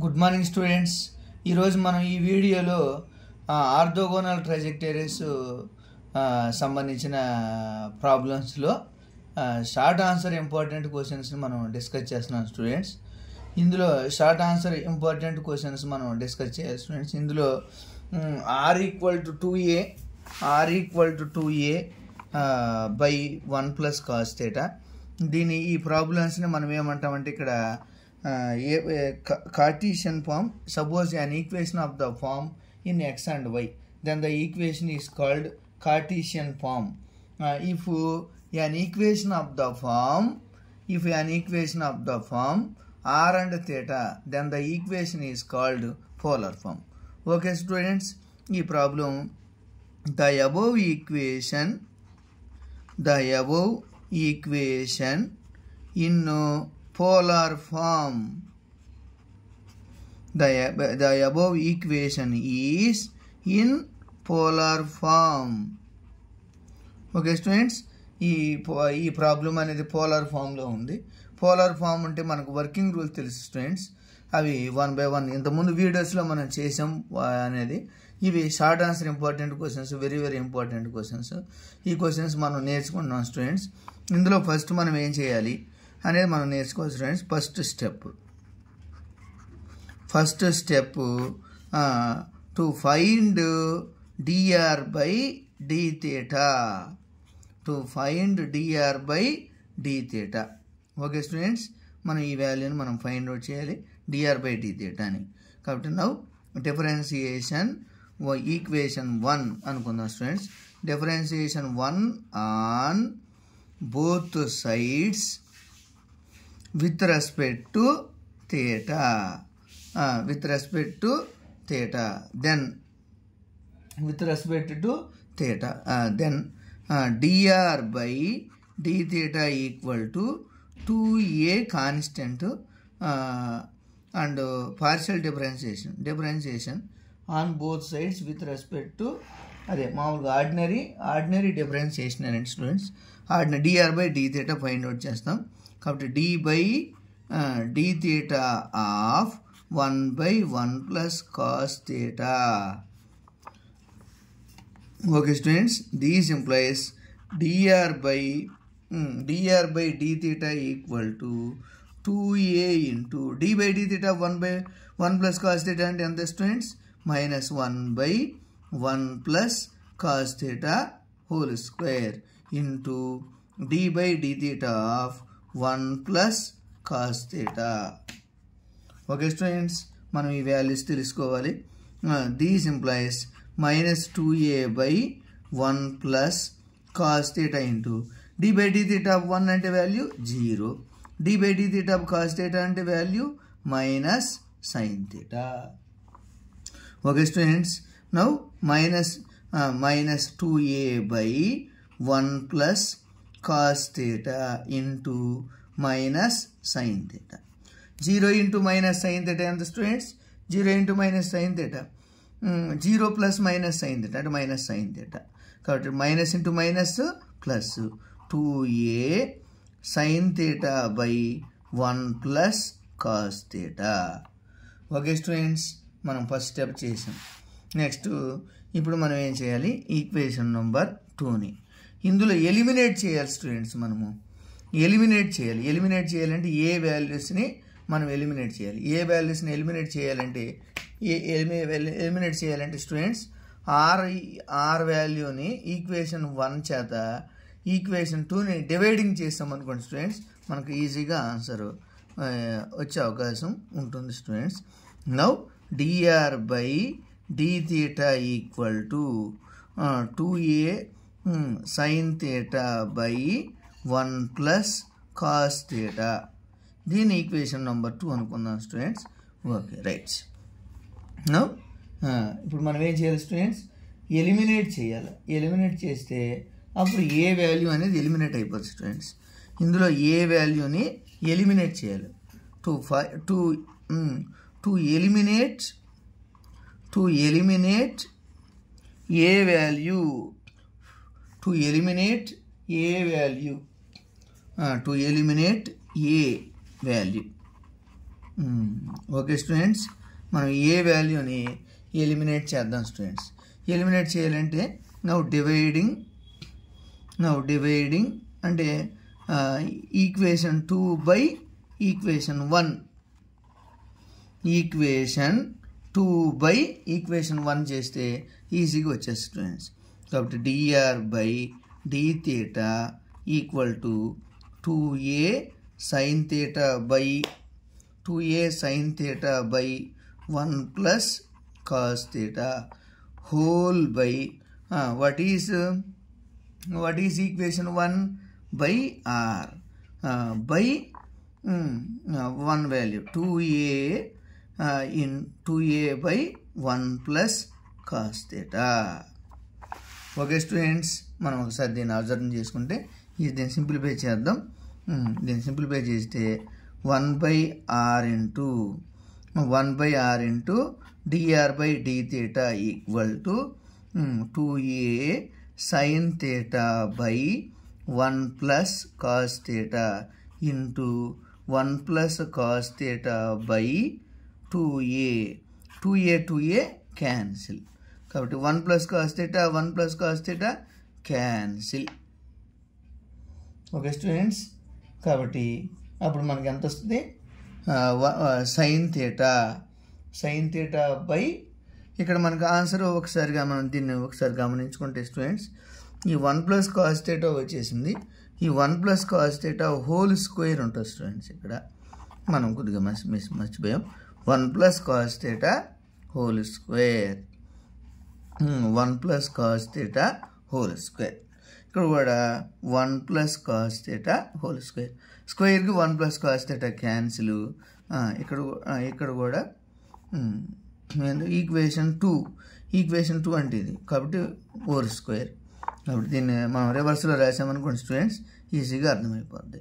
Good morning students. ఈరోజు మనం ఈ వీడియోలో ఆర్థోగోనల్ ట్రాజెక్టరీస్ సంబంధించిన ప్రాబ్లమ్స్లో షార్ట్ ఆన్సర్ ఇంపార్టెంట్ క్వశ్చన్స్ని మనం డిస్కస్ చేస్తున్నాం స్టూడెంట్స్. ఇందులో షార్ట్ ఆన్సర్ ఇంపార్టెంట్ క్వశ్చన్స్ మనం డిస్కస్ చేయాలి స్టూడెంట్స్. ఇందులో r = 2a by 1 plus cos theta. ఈ ప్రాబ్లమ్స్ని మనం ఏమంటామంటే ఇక్కడ Cartesian form. Suppose an equation of the form in x and y, then the equation is called Cartesian form. If an equation of the form r and theta, then the equation is called polar form. Okay students, ఈ problem the above equation in polar form. The above equation is in polar form. Okay students, ఈ problem అనేది polar ఫామ్లో ఉంది. Polar form అంటే మనకు working rules తెలుసు students. అవి 1 by 1 ఇంతకుముందు వీడియోస్లో మనం చేసాం అనేది. ఇవి short answer important questions, very important questions. ఈ క్వశ్చన్స్ మనం నేర్చుకుంటున్నాం స్టూడెంట్స్. ఇందులో ఫస్ట్ మనం ఏం చేయాలి అనేది మనం నేర్చుకోవాలి students. First step to find dr by d theta. Okay students, మనం ఈ వాల్యూని మనం ఫైండ్ అవుట్ చేయాలి dr by d theta అని. కాబట్టి నౌ డిఫరెన్షియేషన్ ఈక్వేషన్ 1 అనుకుందాం students. Differentiation 1 on both sides with respect to theta. Then dr by d theta equal to 2a constant and partial differentiation on both sides with respect to అదే మామూలుగా ordinary differentiation అని students. dr by d theta find out చేస్తాం. కాబట్టి d by d theta of 1 by 1 plus cos theta. Okay students, this implies dr by d theta equal to 2a into d by d theta 1 by 1 plus cos theta అంటే ఎంత students? minus 1 by 1 plus cos theta whole square into d by d theta of 1 plus cos theta. Okay students, మనం ఈ values తెలుసుకోవాలి. These implies minus 2a by 1 plus cos theta into d by d theta of 1 అంటే value 0, d by d theta of cos theta అంటే value minus sin theta. Okay students, now minus 2a by 1 plus cos theta into minus sin theta. 0 into minus sin theta ఎంత students? 0 into minus sin theta 0 plus minus sin theta అంటే minus sin theta. కాబట్టి minus into minus plus 2a sin theta by 1 plus cos theta. Okay students, మనం first step చేసాం. Next ఇప్పుడు మనం ఏం చేయాలి? Equation number 2ని ఇందులో ఎలిమినేట్ చేయాలి స్టూడెంట్స్. మనము ఎలిమినేట్ చేయాలంటే ఏ వాల్యూస్ని మనం ఎలిమినేట్ చేయాలి. ఏ వాల్యూస్ని ఎలిమినేట్ చేయాలంటే స్టూడెంట్స్ ఆర్ వాల్యూని ఈక్వేషన్ 1 చేత ఈక్వేషన్ 2ని డివైడింగ్ చేస్తాం అనుకోండి స్టూడెంట్స్, మనకు ఈజీగా ఆన్సర్ వచ్చే అవకాశం ఉంటుంది students. Now dr by d theta equal to 2a sin theta by 1 plus cos theta. దీని ఈక్వేషన్ నెంబర్ 2 అనుకుందాం స్టూడెంట్స్. Okay right. నౌ ఇప్పుడు మనం ఏం చేయాలి స్టూడెంట్స్? ఎలిమినేట్ చేస్తే అప్పుడు ఏ వాల్యూ అనేది ఎలిమినేట్ అయిపోతుంది స్టూడెంట్స్. ఇందులో ఏ వాల్యూని ఎలిమినేట్ చేయాలి. To eliminate A value value okay students, మనం ఏ వాల్యూని ఎలిమినేట్ చేద్దాం స్టూడెంట్స్. ఎలిమినేట్ చేయాలంటే నౌ డివైడింగ్ అంటే equation 2 by equation 1. Equation 2 by equation 1 చేస్తే ఈజీగా వచ్చేస్తుంది స్టూడెంట్స్. కాబట్టి dr by d theta equal to 2a sin theta by 1 plus cos theta whole by what is equation 1 by r by 1 value 2a in 2a by 1 plus cos theta. Okay students, మనం ఒకసారి దీన్ని observe చేసుకుంటే దీన్ని simplify చేద్దాం. దీన్ని simplify చేస్తే 1 by r into dr by d theta equal to 2a sin theta by 1 plus cos theta into 1 plus cos theta by 2a. 2a cancel. కాబట్టి 1 plus cos theta cancel. Okay students, కాబట్టి అప్పుడు మనకి ఎంత వస్తుంది? sin theta by ఇక్కడ మనకు answer ఒకసారిగా మనం దీన్ని ఒకసారి గమనించుకుంటే స్టూడెంట్స్, ఈ 1 plus cos theta వచ్చేసింది. ఈ 1 plus cos theta whole square ఉంటుంది స్టూడెంట్స్. ఇక్కడ మనం కొద్దిగా మర్చిపోయాం. 1 plus cos theta whole square, 1 plus cos theta whole square. ఇక్కడ కూడా 1 plus cos theta whole square. స్క్వేర్కి 1 plus cos theta క్యాన్సిల్. ఇక్కడ కూడా ఈక్వేషన్ 2 అంటే ఇది కాబట్టి హోల్ స్క్వేర్. కాబట్టి దీన్ని మనం రివర్స్లో రాసామనుకోండి స్టూడెంట్స్, ఈజీగా అర్థమైపోద్ది.